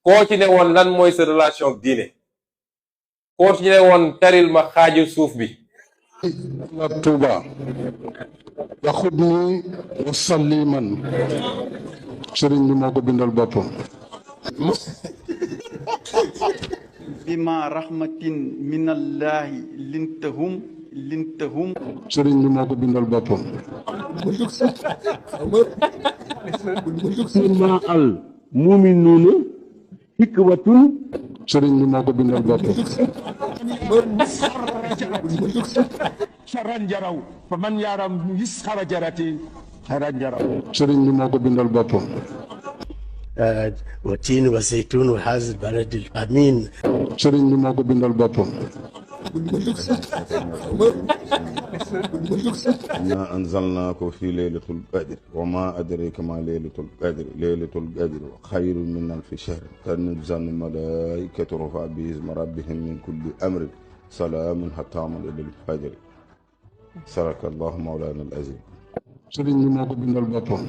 koo ci ne woon lan mooy sa relation ak diine koo ci ne woon taril ma xaaju suuf bi la Tuuba yaxudni wa salliman sëriñ bi moo ko bindal boppam bima rahmatin minallahi lintahum sëriñ bi moo ko bindal boppam ma al muminuuna hikwatun sëriñ bi moo ko bindal boppam sharan jaraw fa man yaram yisxara jarati xaran jaraw sëriñ bi moo ko bindal boppam والتين والزيتون وهذا البلد الأمين sëriñ bi moo ko bindal boppam إنا أنزلناه في ليلة القدر وما أدريك ما ليلة القدر ليلة القدر خير من ألف شهر تنزل الملائكة رفع باسم ربهم من كل أمر سلام حتى مطلع الفجر صدق الله مولانا العظيم sëriñ bi moo ko bindal boppam